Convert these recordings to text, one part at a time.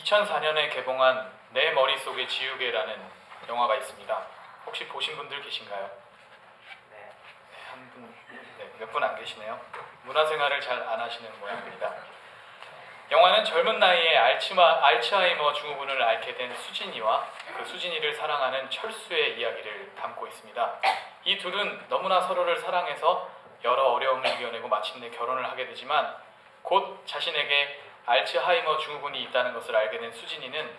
2004년에 개봉한 내 머릿속의 지우개라는 영화가 있습니다. 혹시 보신 분들 계신가요? 네. 한 분, 몇 분 안 계시네요. 문화생활을 잘 안 하시는 모양입니다. 영화는 젊은 나이에 알츠하이머 증후군을 앓게 된 수진이와 그 수진이를 사랑하는 철수의 이야기를 담고 있습니다. 이 둘은 너무나 서로를 사랑해서 여러 어려움을 이겨내고 마침내 결혼을 하게 되지만 곧 자신에게 알츠하이머 증후군이 있다는 것을 알게 된 수진이는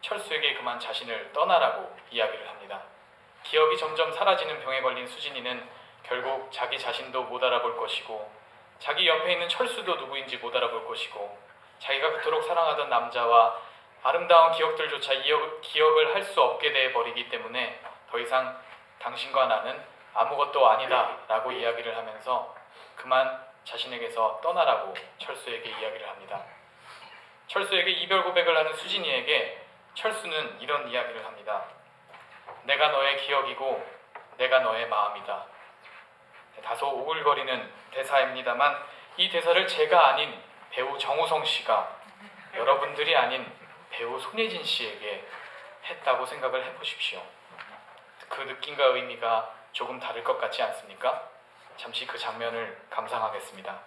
철수에게 그만 자신을 떠나라고 이야기를 합니다. 기억이 점점 사라지는 병에 걸린 수진이는 결국 자기 자신도 못 알아볼 것이고 자기 옆에 있는 철수도 누구인지 못 알아볼 것이고 자기가 그토록 사랑하던 남자와 아름다운 기억들조차 기억을 할 수 없게 돼버리기 때문에 더 이상 당신과 나는 아무것도 아니다 라고 이야기를 하면서 그만 자신에게서 떠나라고 철수에게 이야기를 합니다. 철수에게 이별 고백을 하는 수진이에게 철수는 이런 이야기를 합니다. 내가 너의 기억이고 내가 너의 마음이다. 다소 오글거리는 대사입니다만 이 대사를 제가 아닌 배우 정우성 씨가 여러분들이 아닌 배우 손예진 씨에게 했다고 생각을 해보십시오. 그 느낌과 의미가 조금 다를 것 같지 않습니까? 잠시 그 장면을 감상하겠습니다.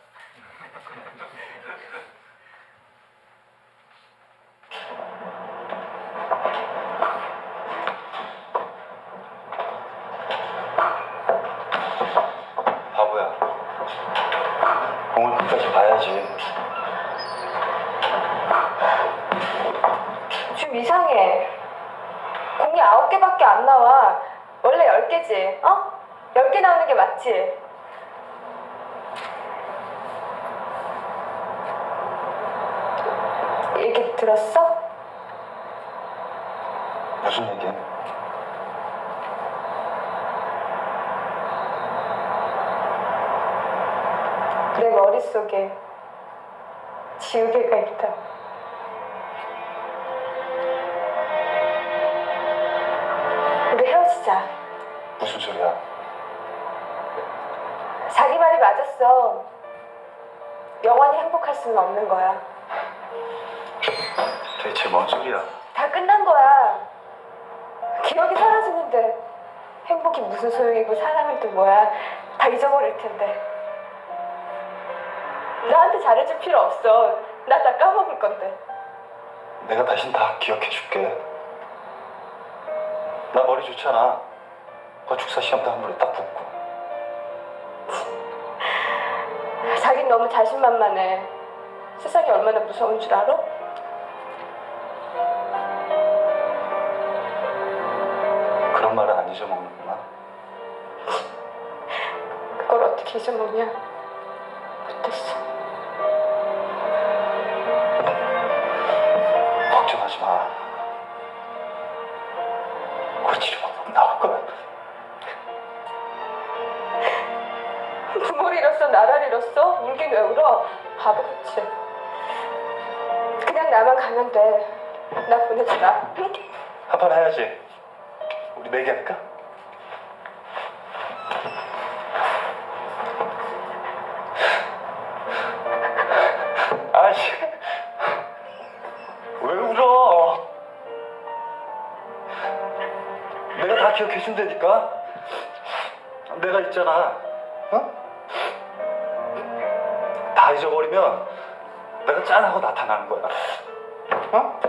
바보야. 공을 끝까지 봐야지. 좀 이상해. 공이 9개밖에 안 나와. 원래 10개지, 어? 10개 나오는 게 맞지? 얘기 들었어? 무슨 얘기야? 내 머릿속에 지우개가 있다. 우리 헤어지자. 무슨 소리야? 자기 말이 맞았어. 영원히 행복할 수는 없는 거야. 대체 뭔 소리야? 다 끝난 거야. 기억이 사라지는데 행복이 무슨 소용이고 사랑은 또 뭐야. 다 잊어버릴 텐데. 나한테 잘해줄 필요 없어. 나 다 까먹을 건데. 내가 다신 다 기억해줄게. 나 머리 좋잖아. 건축사 시험도 한 번에 딱 붙고. 자긴 너무 자신만만해. 세상이 얼마나 무서운 줄 알아? 그런 말은 안 잊어먹는구나. 그걸 어떻게 잊어먹냐? 못했어. 걱정하지 마. 우리 치료방법 나올 거야. 부모를 잃었어? 나라를 잃었어? 울긴 왜 울어? 바보같이. 그냥 나만 가면 돼. 나 보내주라. 한 판 해야지. 우리 내기할까? 아이씨, 왜 울어? 내가 다 기억해준다니까. 내가 있잖아. 어? 다 잊어버리면 내가 짠하고 나타나는 거야. 어?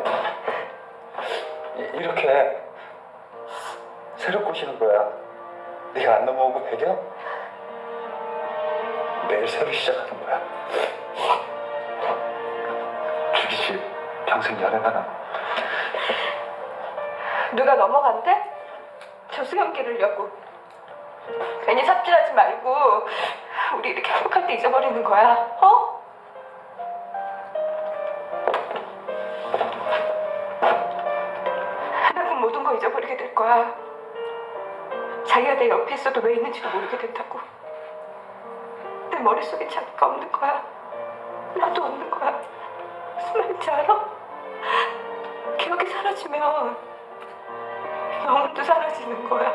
이렇게 새로 꼬시는 거야. 네가 안 넘어오고 배겨? 내일 새로 시작하는 거야. 죽이지. 평생 연애만. 누가 넘어간대? 조수연 기르려고. 괜히 삽질하지 말고 우리 이렇게 행복할 때 잊어버리는 거야. 어? 나그 모든 거 잊어버리게 될 거야. 자기가 내 옆에 있어도 왜 있는지도 모르게 된다고. 내 머릿속에 자기가 없는 거야. 나도 없는 거야. 무슨 말인지 알아? 기억이 사라지면 영혼도 사라지는 거야.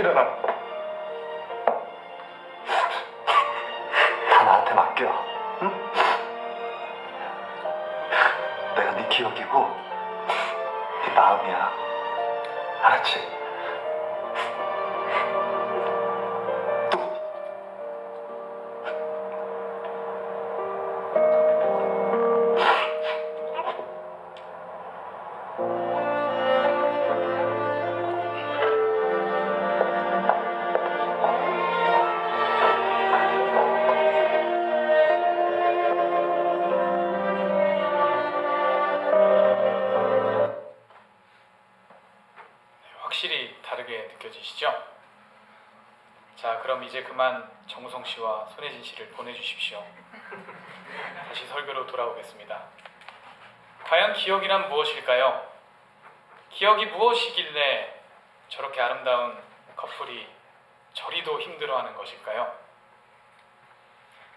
일어나. 다 나한테 맡겨. 응? 내가 네 기억이고 네 마음이야. 알았지? 확실히 다르게 느껴지시죠? 자, 그럼 이제 그만 정우성 씨와 손혜진 씨를 보내주십시오. 다시 설교로 돌아오겠습니다. 과연 기억이란 무엇일까요? 기억이 무엇이길래 저렇게 아름다운 커플이 저리도 힘들어하는 것일까요?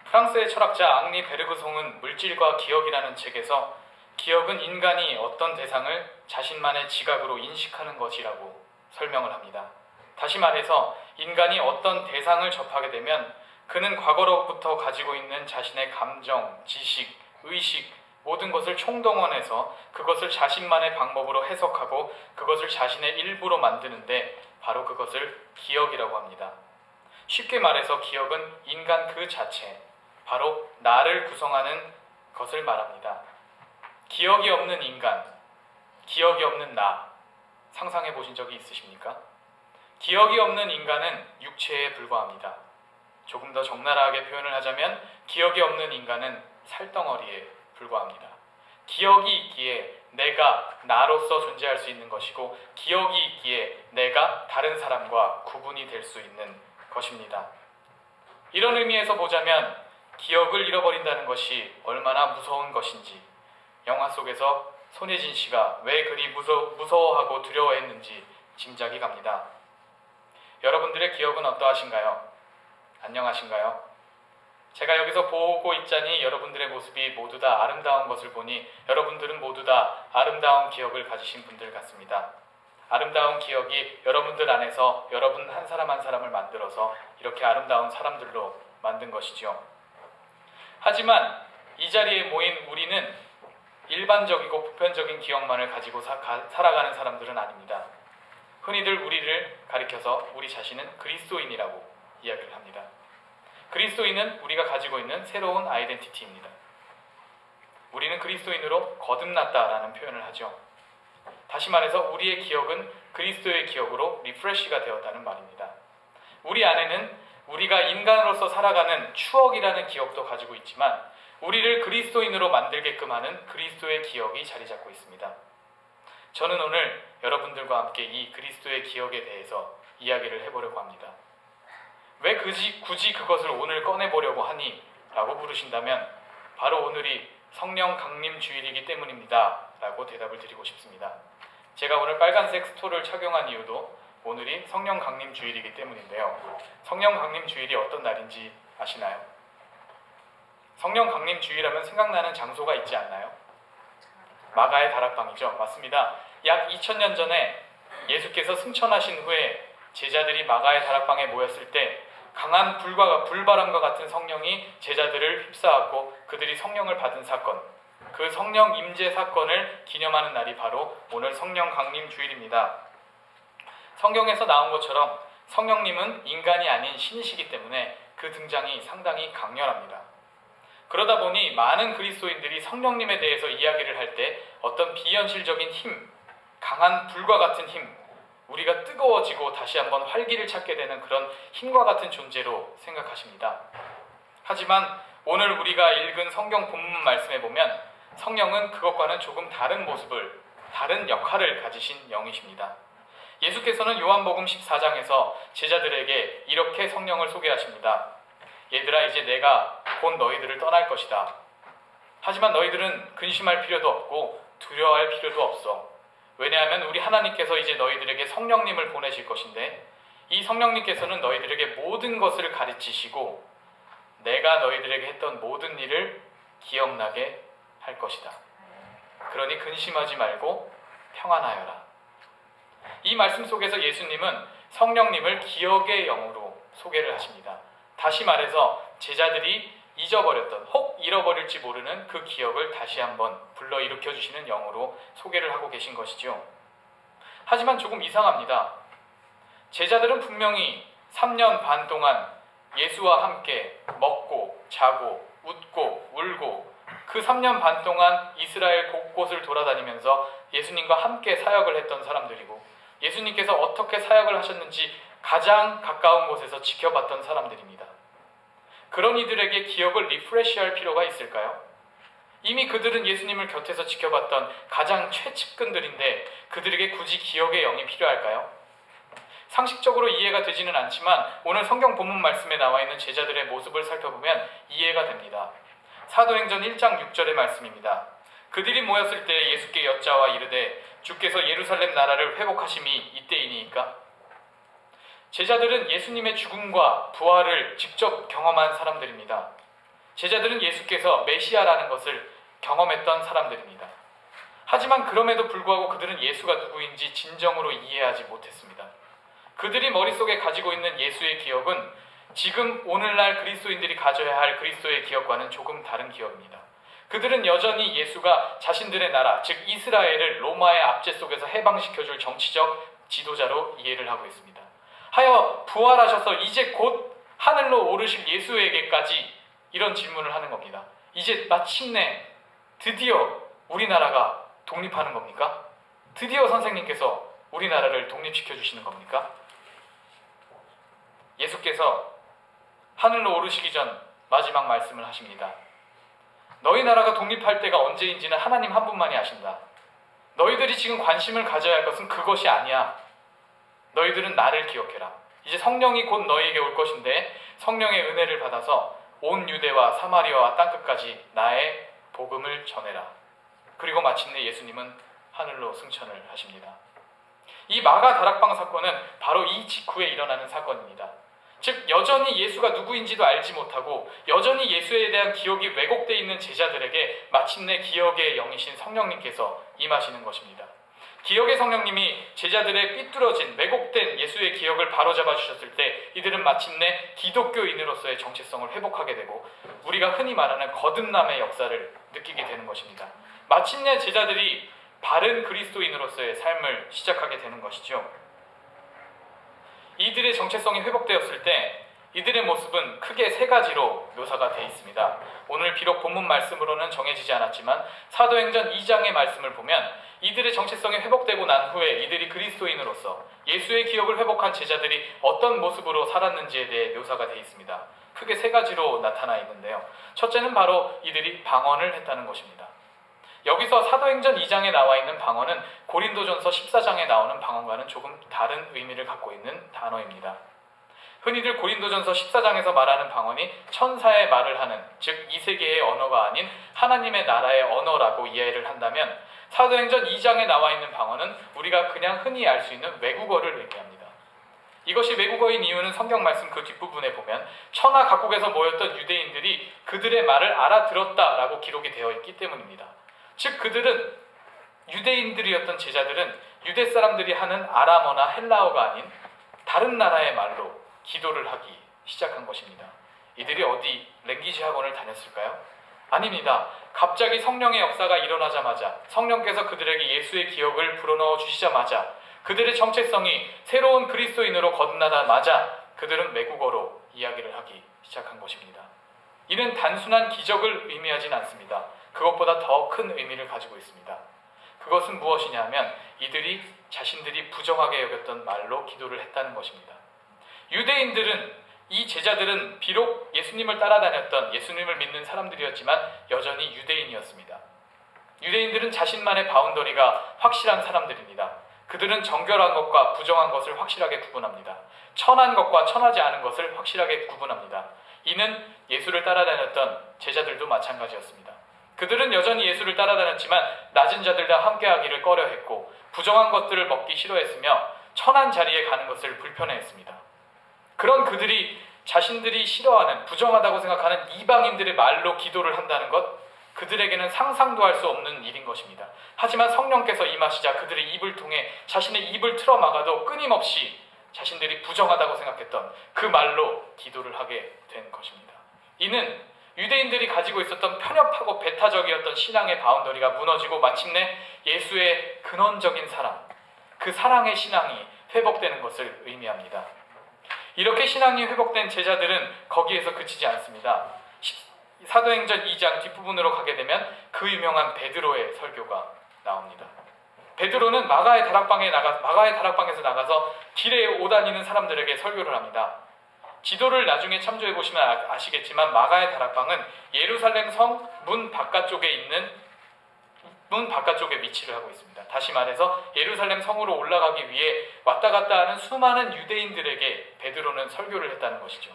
프랑스의 철학자 앙리 베르그송은 물질과 기억이라는 책에서 기억은 인간이 어떤 대상을 자신만의 지각으로 인식하는 것이라고 설명을 합니다. 다시 말해서 인간이 어떤 대상을 접하게 되면 그는 과거로부터 가지고 있는 자신의 감정, 지식, 의식 모든 것을 총동원해서 그것을 자신만의 방법으로 해석하고 그것을 자신의 일부로 만드는데 바로 그것을 기억이라고 합니다. 쉽게 말해서 기억은 인간 그 자체, 바로 나를 구성하는 것을 말합니다. 기억이 없는 인간, 기억이 없는 나, 상상해 보신 적이 있으십니까? 기억이 없는 인간은 육체에 불과합니다. 조금 더 적나라하게 표현을 하자면 기억이 없는 인간은 살덩어리에 불과합니다. 기억이 있기에 내가 나로서 존재할 수 있는 것이고 기억이 있기에 내가 다른 사람과 구분이 될 수 있는 것입니다. 이런 의미에서 보자면 기억을 잃어버린다는 것이 얼마나 무서운 것인지 영화 속에서 손혜진 씨가 왜 그리 무서워하고 두려워했는지 짐작이 갑니다. 여러분들의 기억은 어떠하신가요? 안녕하신가요? 제가 여기서 보고 있자니 여러분들의 모습이 모두 다 아름다운 것을 보니 여러분들은 모두 다 아름다운 기억을 가지신 분들 같습니다. 아름다운 기억이 여러분들 안에서 여러분 한 사람 한 사람을 만들어서 이렇게 아름다운 사람들로 만든 것이죠. 하지만 이 자리에 모인 우리는 일반적이고 보편적인 기억만을 가지고 살아가는 사람들은 아닙니다. 흔히들 우리를 가리켜서 우리 자신은 그리스도인이라고 이야기를 합니다. 그리스도인은 우리가 가지고 있는 새로운 아이덴티티입니다. 우리는 그리스도인으로 거듭났다라는 표현을 하죠. 다시 말해서 우리의 기억은 그리스도의 기억으로 리프레시가 되었다는 말입니다. 우리 안에는 우리가 인간으로서 살아가는 추억이라는 기억도 가지고 있지만 우리를 그리스도인으로 만들게끔 하는 그리스도의 기억이 자리 잡고 있습니다. 저는 오늘 여러분들과 함께 이 그리스도의 기억에 대해서 이야기를 해보려고 합니다. 왜 굳이 그것을 오늘 꺼내보려고 하니? 라고 물으신다면 바로 오늘이 성령 강림 주일이기 때문입니다. 라고 대답을 드리고 싶습니다. 제가 오늘 빨간색 스토를 착용한 이유도 오늘이 성령 강림 주일이기 때문인데요. 성령 강림 주일이 어떤 날인지 아시나요? 성령 강림 주일하면 생각나는 장소가 있지 않나요? 마가의 다락방이죠. 맞습니다. 약 2000년 전에 예수께서 승천하신 후에 제자들이 마가의 다락방에 모였을 때 강한 불바람과 같은 성령이 제자들을 휩싸았고 그들이 성령을 받은 사건, 그 성령 임재 사건을 기념하는 날이 바로 오늘 성령 강림 주일입니다. 성경에서 나온 것처럼 성령님은 인간이 아닌 신이시기 때문에 그 등장이 상당히 강렬합니다. 그러다 보니 많은 그리스도인들이 성령님에 대해서 이야기를 할 때 어떤 비현실적인 힘, 강한 불과 같은 힘, 우리가 뜨거워지고 다시 한번 활기를 찾게 되는 그런 힘과 같은 존재로 생각하십니다. 하지만 오늘 우리가 읽은 성경 본문 말씀에 보면 성령은 그것과는 조금 다른 모습을, 다른 역할을 가지신 영이십니다. 예수께서는 요한복음 14장에서 제자들에게 이렇게 성령을 소개하십니다. 얘들아, 이제 내가 곧 너희들을 떠날 것이다. 하지만 너희들은 근심할 필요도 없고 두려워할 필요도 없어. 왜냐하면 우리 하나님께서 이제 너희들에게 성령님을 보내실 것인데 이 성령님께서는 너희들에게 모든 것을 가르치시고 내가 너희들에게 했던 모든 일을 기억나게 할 것이다. 그러니 근심하지 말고 평안하여라. 이 말씀 속에서 예수님은 성령님을 기억의 영으로 소개를 하십니다. 다시 말해서 제자들이 잊어버렸던, 혹 잃어버릴지 모르는 그 기억을 다시 한번 불러일으켜 주시는 영으로 소개를 하고 계신 것이죠. 하지만 조금 이상합니다. 제자들은 분명히 3년 반 동안 예수와 함께 먹고 자고 웃고 울고 그 3년 반 동안 이스라엘 곳곳을 돌아다니면서 예수님과 함께 사역을 했던 사람들이고, 예수님께서 어떻게 사역을 하셨는지 가장 가까운 곳에서 지켜봤던 사람들입니다. 그런 이들에게 기억을 리프레시할 필요가 있을까요? 이미 그들은 예수님을 곁에서 지켜봤던 가장 최측근들인데 그들에게 굳이 기억의 영이 필요할까요? 상식적으로 이해가 되지는 않지만 오늘 성경 본문 말씀에 나와 있는 제자들의 모습을 살펴보면 이해가 됩니다. 사도행전 1장 6절의 말씀입니다. 그들이 모였을 때 예수께 여짜와 이르되 주께서 예루살렘 나라를 회복하심이 이때이니이까? 제자들은 예수님의 죽음과 부활을 직접 경험한 사람들입니다. 제자들은 예수께서 메시아라는 것을 경험했던 사람들입니다. 하지만 그럼에도 불구하고 그들은 예수가 누구인지 진정으로 이해하지 못했습니다. 그들이 머릿속에 가지고 있는 예수의 기억은 지금 오늘날 그리스도인들이 가져야 할 그리스도의 기억과는 조금 다른 기억입니다. 그들은 여전히 예수가 자신들의 나라, 즉 이스라엘을 로마의 압제 속에서 해방시켜줄 정치적 지도자로 이해를 하고 있습니다. 하여 부활하셔서 이제 곧 하늘로 오르실 예수에게까지 이런 질문을 하는 겁니다. 이제 마침내 드디어 우리나라가 독립하는 겁니까? 드디어 선생님께서 우리나라를 독립시켜 주시는 겁니까? 예수께서 하늘로 오르시기 전 마지막 말씀을 하십니다. 너희 나라가 독립할 때가 언제인지는 하나님 한 분만이 아신다. 너희들이 지금 관심을 가져야 할 것은 그것이 아니야. 너희들은 나를 기억해라. 이제 성령이 곧 너희에게 올 것인데 성령의 은혜를 받아서 온 유대와 사마리아와 땅끝까지 나의 복음을 전해라. 그리고 마침내 예수님은 하늘로 승천을 하십니다. 이 마가 다락방 사건은 바로 이 직후에 일어나는 사건입니다. 즉 여전히 예수가 누구인지도 알지 못하고 여전히 예수에 대한 기억이 왜곡되어 있는 제자들에게 마침내 기억의 영이신 성령님께서 임하시는 것입니다. 기억의 성령님이 제자들의 삐뚤어진 왜곡된 예수의 기억을 바로잡아 주셨을 때 이들은 마침내 기독교인으로서의 정체성을 회복하게 되고 우리가 흔히 말하는 거듭남의 역사를 느끼게 되는 것입니다. 마침내 제자들이 바른 그리스도인으로서의 삶을 시작하게 되는 것이죠. 이들의 정체성이 회복되었을 때 이들의 모습은 크게 세 가지로 묘사가 되어 있습니다. 오늘 비록 본문 말씀으로는 정해지지 않았지만 사도행전 2장의 말씀을 보면 이들의 정체성이 회복되고 난 후에 이들이 그리스도인으로서 예수의 기억을 회복한 제자들이 어떤 모습으로 살았는지에 대해 묘사가 되어 있습니다. 크게 세 가지로 나타나 있는데요. 첫째는 바로 이들이 방언을 했다는 것입니다. 여기서 사도행전 2장에 나와 있는 방언은 고린도전서 14장에 나오는 방언과는 조금 다른 의미를 갖고 있는 단어입니다. 흔히들 고린도전서 14장에서 말하는 방언이 천사의 말을 하는, 즉 이 세계의 언어가 아닌 하나님의 나라의 언어라고 이해를 한다면 사도행전 2장에 나와 있는 방언은 우리가 그냥 흔히 알 수 있는 외국어를 의미합니다. 이것이 외국어인 이유는 성경 말씀 그 뒷부분에 보면 천하 각국에서 모였던 유대인들이 그들의 말을 알아들었다라고 기록이 되어 있기 때문입니다. 즉 그들은 유대인들이었던 제자들은 유대 사람들이 하는 아람어나 헬라어가 아닌 다른 나라의 말로 기도를 하기 시작한 것입니다. 이들이 어디 랭귀지 학원을 다녔을까요? 아닙니다. 갑자기 성령의 역사가 일어나자마자 성령께서 그들에게 예수의 기억을 불어넣어 주시자마자 그들의 정체성이 새로운 그리스도인으로 거듭나자마자 그들은 외국어로 이야기를 하기 시작한 것입니다. 이는 단순한 기적을 의미하진 않습니다. 그것보다 더 큰 의미를 가지고 있습니다. 그것은 무엇이냐 하면 이들이 자신들이 부정하게 여겼던 말로 기도를 했다는 것입니다. 유대인들은, 이 제자들은 비록 예수님을 따라다녔던 예수님을 믿는 사람들이었지만 여전히 유대인이었습니다. 유대인들은 자신만의 바운더리가 확실한 사람들입니다. 그들은 정결한 것과 부정한 것을 확실하게 구분합니다. 천한 것과 천하지 않은 것을 확실하게 구분합니다. 이는 예수를 따라다녔던 제자들도 마찬가지였습니다. 그들은 여전히 예수를 따라다녔지만 낮은 자들과 함께하기를 꺼려했고 부정한 것들을 먹기 싫어했으며 천한 자리에 가는 것을 불편해했습니다. 그런 그들이 자신들이 싫어하는, 부정하다고 생각하는 이방인들의 말로 기도를 한다는 것, 그들에게는 상상도 할 수 없는 일인 것입니다. 하지만 성령께서 임하시자 그들의 입을 통해 자신의 입을 틀어막아도 끊임없이 자신들이 부정하다고 생각했던 그 말로 기도를 하게 된 것입니다. 이는 유대인들이 가지고 있었던 편협하고 배타적이었던 신앙의 바운더리가 무너지고 마침내 예수의 근원적인 사랑, 그 사랑의 신앙이 회복되는 것을 의미합니다. 이렇게 신앙이 회복된 제자들은 거기에서 그치지 않습니다. 사도행전 2장 뒷부분으로 가게 되면 그 유명한 베드로의 설교가 나옵니다. 베드로는 마가의 다락방에서 나가서 길에 오다니는 사람들에게 설교를 합니다. 지도를 나중에 참조해 보시면 아시겠지만 마가의 다락방은 예루살렘 성 문 바깥쪽에 위치를 하고 있습니다. 다시 말해서 예루살렘 성으로 올라가기 위해 왔다 갔다 하는 수많은 유대인들에게 베드로는 설교를 했다는 것이죠.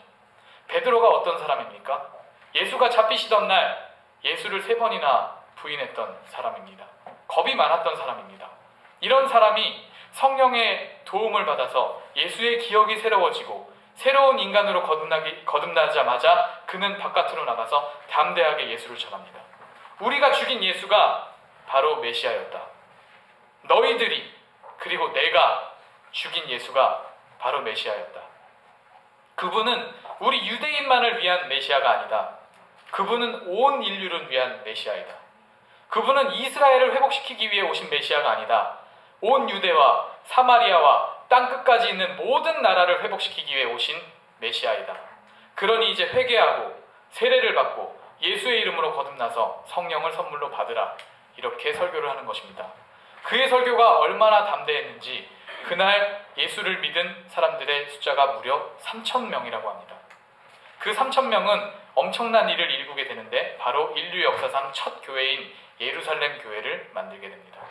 베드로가 어떤 사람입니까? 예수가 잡히시던 날 예수를 3번이나 부인했던 사람입니다. 겁이 많았던 사람입니다. 이런 사람이 성령의 도움을 받아서 예수의 기억이 새로워지고 새로운 인간으로 거듭나자마자 그는 바깥으로 나가서 담대하게 예수를 전합니다. 우리가 죽인 예수가 바로 메시아였다. 너희들이 그리고 내가 죽인 예수가 바로 메시아였다. 그분은 우리 유대인만을 위한 메시아가 아니다. 그분은 온 인류를 위한 메시아이다. 그분은 이스라엘을 회복시키기 위해 오신 메시아가 아니다. 온 유대와 사마리아와 땅끝까지 있는 모든 나라를 회복시키기 위해 오신 메시아이다. 그러니 이제 회개하고 세례를 받고 예수의 이름으로 거듭나서 성령을 선물로 받으라. 이렇게 설교를 하는 것입니다. 그의 설교가 얼마나 담대했는지 그날 예수를 믿은 사람들의 숫자가 무려 3,000명이라고 합니다. 그 3,000명은 엄청난 일을 일구게 되는데 바로 인류 역사상 첫 교회인 예루살렘 교회를 만들게 됩니다.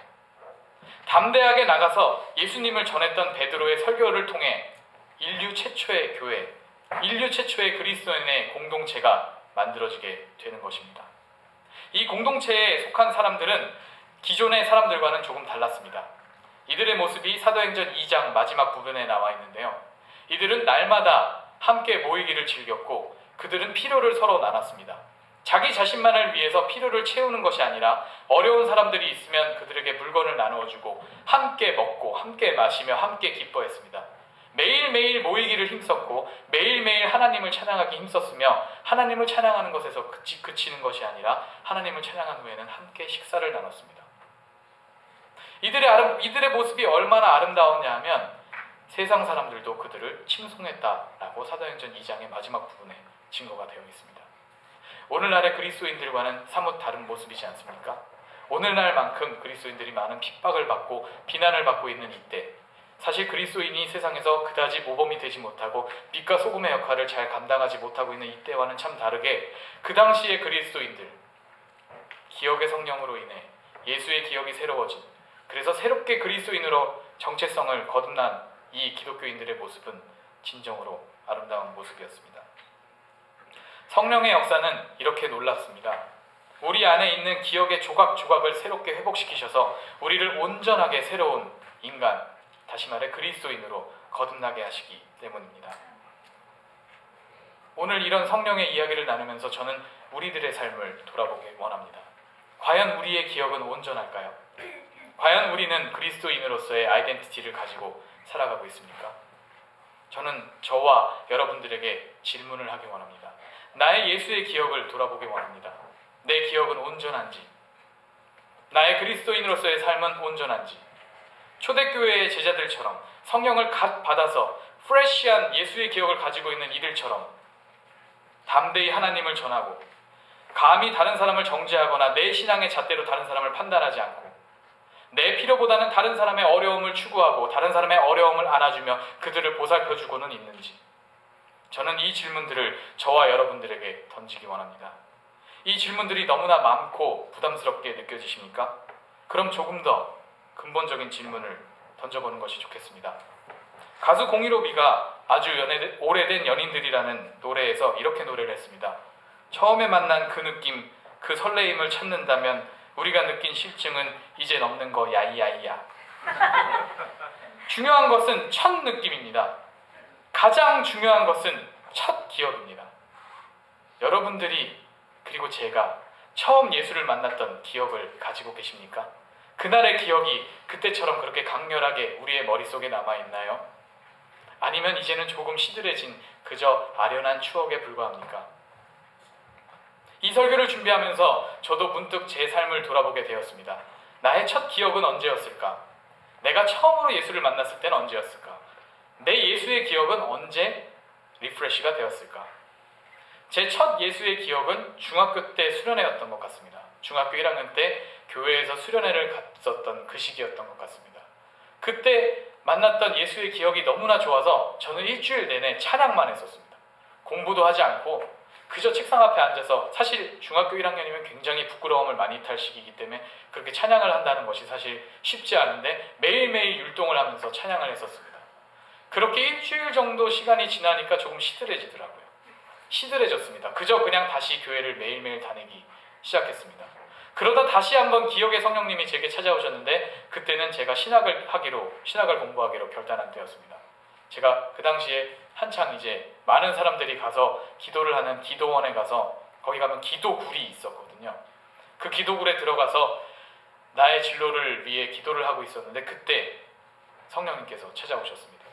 담대하게 나가서 예수님을 전했던 베드로의 설교를 통해 인류 최초의 교회, 인류 최초의 그리스도인의 공동체가 만들어지게 되는 것입니다. 이 공동체에 속한 사람들은 기존의 사람들과는 조금 달랐습니다. 이들의 모습이 사도행전 2장 마지막 부분에 나와 있는데요. 이들은 날마다 함께 모이기를 즐겼고 그들은 필요를 서로 나눴습니다. 자기 자신만을 위해서 필요를 채우는 것이 아니라 어려운 사람들이 있으면 그들에게 물건을 나누어주고 함께 먹고 함께 마시며 함께 기뻐했습니다. 매일매일 모이기를 힘썼고 매일매일 하나님을 찬양하기 힘썼으며 하나님을 찬양하는 것에서 그치는 것이 아니라 하나님을 찬양한 후에는 함께 식사를 나눴습니다. 이들의 모습이 얼마나 아름다웠냐 하면 세상 사람들도 그들을 칭송했다라고 사도행전 2장의 마지막 부분에 증거가 되어 있습니다. 오늘날의 그리스도인들과는 사뭇 다른 모습이지 않습니까? 오늘날만큼 그리스도인들이 많은 핍박을 받고 비난을 받고 있는 이때, 사실 그리스도인이 세상에서 그다지 모범이 되지 못하고 빛과 소금의 역할을 잘 감당하지 못하고 있는 이때와는 참 다르게 그 당시의 그리스도인들, 기억의 성령으로 인해 예수의 기억이 새로워진, 그래서 새롭게 그리스도인으로 정체성을 거듭난 이 기독교인들의 모습은 진정으로 아름다운 모습이었습니다. 성령의 역사는 이렇게 놀랍습니다. 우리 안에 있는 기억의 조각조각을 새롭게 회복시키셔서 우리를 온전하게 새로운 인간, 다시 말해 그리스도인으로 거듭나게 하시기 때문입니다. 오늘 이런 성령의 이야기를 나누면서 저는 우리들의 삶을 돌아보기 원합니다. 과연 우리의 기억은 온전할까요? 과연 우리는 그리스도인으로서의 아이덴티티를 가지고 살아가고 있습니까? 저는 저와 여러분들에게 질문을 하기 원합니다. 나의 예수의 기억을 돌아보기 원합니다. 내 기억은 온전한지, 나의 그리스도인으로서의 삶은 온전한지, 초대교회의 제자들처럼 성령을 갓 받아서 프레시한 예수의 기억을 가지고 있는 이들처럼 담대히 하나님을 전하고 감히 다른 사람을 정죄하거나 내 신앙의 잣대로 다른 사람을 판단하지 않고 내 필요보다는 다른 사람의 어려움을 추구하고 다른 사람의 어려움을 안아주며 그들을 보살펴주고는 있는지, 저는 이 질문들을 저와 여러분들에게 던지기 원합니다. 이 질문들이 너무나 많고 부담스럽게 느껴지십니까? 그럼 조금 더 근본적인 질문을 던져보는 것이 좋겠습니다. 가수 공일오비가 아주 오래된 연인들이라는 노래에서 이렇게 노래를 했습니다. 처음에 만난 그 느낌, 그 설레임을 찾는다면 우리가 느낀 실증은 이젠 없는 거 야이야이야. 중요한 것은 첫 느낌입니다. 가장 중요한 것은 첫 기억입니다. 여러분들이 그리고 제가 처음 예수를 만났던 기억을 가지고 계십니까? 그날의 기억이 그때처럼 그렇게 강렬하게 우리의 머릿속에 남아있나요? 아니면 이제는 조금 시들해진 그저 아련한 추억에 불과합니까? 이 설교를 준비하면서 저도 문득 제 삶을 돌아보게 되었습니다. 나의 첫 기억은 언제였을까? 내가 처음으로 예수를 만났을 때는 언제였을까? 내 예수의 기억은 언제 리프레시가 되었을까? 제 첫 예수의 기억은 중학교 때 수련회였던 것 같습니다. 중학교 1학년 때 교회에서 수련회를 갔었던 그 시기였던 것 같습니다. 그때 만났던 예수의 기억이 너무나 좋아서 저는 일주일 내내 찬양만 했었습니다. 공부도 하지 않고 그저 책상 앞에 앉아서, 사실 중학교 1학년이면 굉장히 부끄러움을 많이 탈 시기이기 때문에 그렇게 찬양을 한다는 것이 사실 쉽지 않은데 매일매일 율동을 하면서 찬양을 했었습니다. 그렇게 일주일 정도 시간이 지나니까 조금 시들해지더라고요. 시들해졌습니다. 그저 그냥 다시 교회를 매일매일 다니기 시작했습니다. 그러다 다시 한번 기억의 성령님이 제게 찾아오셨는데 그때는 제가 신학을 공부하기로 결단한 때였습니다. 제가 그 당시에 한창 이제 많은 사람들이 가서 기도를 하는 기도원에 가서, 거기 가면 기도굴이 있었거든요. 그 기도굴에 들어가서 나의 진로를 위해 기도를 하고 있었는데 그때 성령님께서 찾아오셨습니다.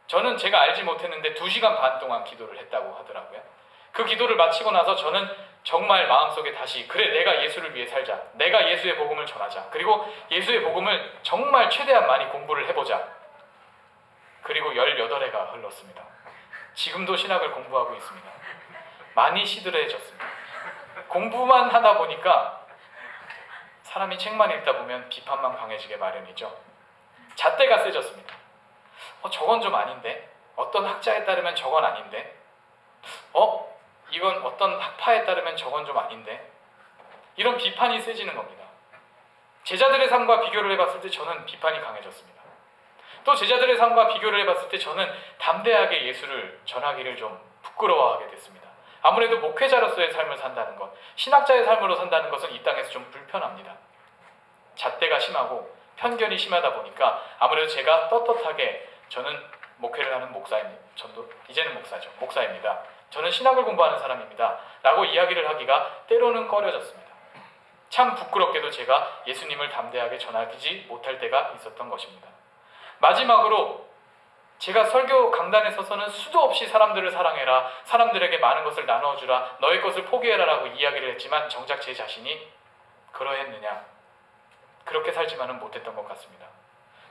저는 제가 알지 못했는데 2시간 반 동안 기도를 했다고 하더라고요. 그 기도를 마치고 나서 저는 정말 마음속에 다시, 그래, 내가 예수를 위해 살자, 내가 예수의 복음을 전하자, 그리고 예수의 복음을 정말 최대한 많이 공부를 해보자. 그리고 18해가 흘렀습니다. 지금도 신학을 공부하고 있습니다. 많이 시들해졌습니다. 공부만 하다 보니까 사람이 책만 읽다 보면 비판만 강해지게 마련이죠. 잣대가 세졌습니다. 저건 좀 아닌데? 어떤 학자에 따르면 저건 아닌데? 이건 어떤 학파에 따르면 저건 좀 아닌데? 이런 비판이 세지는 겁니다. 제자들의 삶과 비교를 해봤을 때 저는 비판이 강해졌습니다. 또 제자들의 삶과 비교를 해봤을 때 저는 담대하게 예수를 전하기를 좀 부끄러워하게 됐습니다. 아무래도 목회자로서의 삶을 산다는 것, 신학자의 삶으로 산다는 것은 이 땅에서 좀 불편합니다. 잣대가 심하고 편견이 심하다 보니까 아무래도 제가 떳떳하게, 저는 목회를 하는 목사입니다. 저도 이제는 목사입니다. 저는 신학을 공부하는 사람입니다. 라고 이야기를 하기가 때로는 꺼려졌습니다. 참 부끄럽게도 제가 예수님을 담대하게 전하지 못할 때가 있었던 것입니다. 마지막으로 제가 설교 강단에 서서는 수도 없이 사람들을 사랑해라, 사람들에게 많은 것을 나눠주라, 너의 것을 포기해라 라고 이야기를 했지만 정작 제 자신이 그러했느냐? 그렇게 살지만은 못했던 것 같습니다.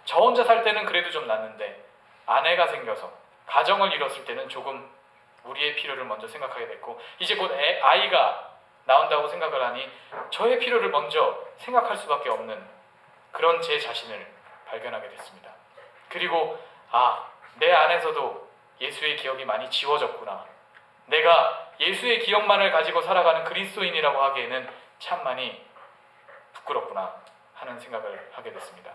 저 혼자 살 때는 그래도 좀 낫는데 아내가 생겨서 가정을 이뤘을 때는 조금 우리의 필요를 먼저 생각하게 됐고, 이제 곧 아이가 나온다고 생각을 하니 저의 필요를 먼저 생각할 수밖에 없는 그런 제 자신을 발견하게 됐습니다. 그리고 내 안에서도 예수의 기억이 많이 지워졌구나. 내가 예수의 기억만을 가지고 살아가는 그리스도인이라고 하기에는 참 많이 부끄럽구나 하는 생각을 하게 됐습니다.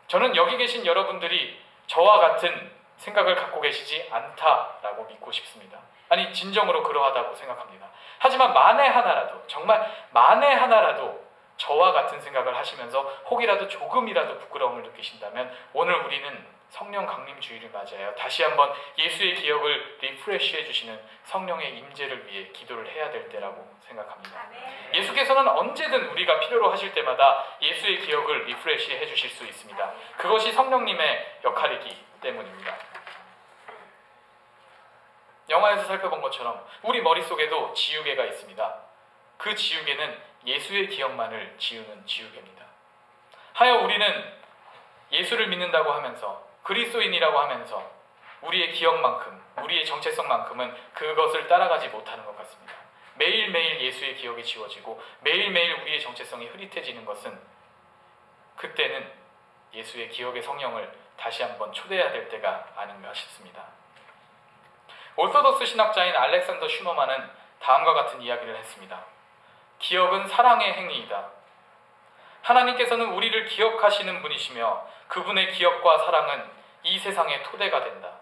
저는 여기 계신 여러분들이 저와 같은 생각을 갖고 계시지 않다라고 믿고 싶습니다. 아니, 진정으로 그러하다고 생각합니다. 하지만 만에 하나라도, 정말 만에 하나라도 저와 같은 생각을 하시면서 혹이라도 조금이라도 부끄러움을 느끼신다면 오늘 우리는 성령 강림 주일을 맞이하여 다시 한번 예수의 기억을 리프레시해 주시는 성령의 임재를 위해 기도를 해야 될 때라고 생각합니다. 예수께서는 언제든 우리가 필요로 하실 때마다 예수의 기억을 리프레시해 주실 수 있습니다. 그것이 성령님의 역할이기 때문입니다. 영화에서 살펴본 것처럼 우리 머릿속에도 지우개가 있습니다. 그 지우개는 예수의 기억만을 지우는 지우개입니다. 하여 우리는 예수를 믿는다고 하면서, 그리스도인이라고 하면서 우리의 기억만큼, 우리의 정체성만큼은 그것을 따라가지 못하는 것 같습니다. 매일매일 예수의 기억이 지워지고 매일매일 우리의 정체성이 흐릿해지는 것은, 그때는 예수의 기억의 성령을 다시 한번 초대해야 될 때가 아닌가 싶습니다. 오르토독스 신학자인 알렉산더 슈너만은 다음과 같은 이야기를 했습니다. 기억은 사랑의 행위이다. 하나님께서는 우리를 기억하시는 분이시며 그분의 기억과 사랑은 이 세상의 토대가 된다.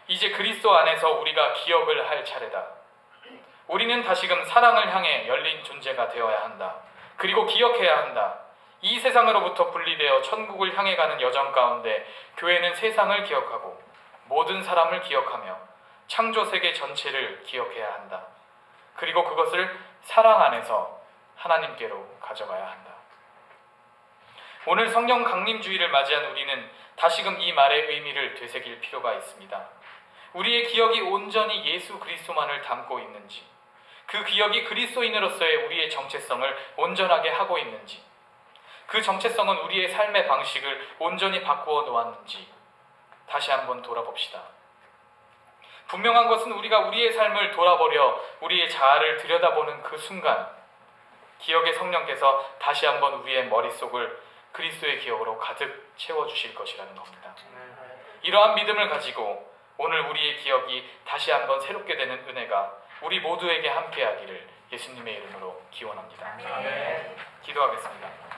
이제 그리스도 안에서 우리가 기억을 할 차례다. 우리는 다시금 사랑을 향해 열린 존재가 되어야 한다. 그리고 기억해야 한다. 이 세상으로부터 분리되어 천국을 향해 가는 여정 가운데 교회는 세상을 기억하고 모든 사람을 기억하며 창조 세계 전체를 기억해야 한다. 그리고 그것을 사랑 안에서 하나님께로 가져가야 한다. 오늘 성령 강림주의를 맞이한 우리는 다시금 이 말의 의미를 되새길 필요가 있습니다. 우리의 기억이 온전히 예수 그리스도만을 담고 있는지, 그 기억이 그리스도인으로서의 우리의 정체성을 온전하게 하고 있는지, 그 정체성은 우리의 삶의 방식을 온전히 바꾸어 놓았는지 다시 한번 돌아봅시다. 분명한 것은 우리가 우리의 삶을 돌아보려 우리의 자아를 들여다보는 그 순간 기억의 성령께서 다시 한번 우리의 머릿속을 그리스도의 기억으로 가득 채워주실 것이라는 겁니다. 이러한 믿음을 가지고 오늘 우리의 기억이 다시 한번 새롭게 되는 은혜가 우리 모두에게 함께하기를 예수님의 이름으로 기원합니다. 기도하겠습니다.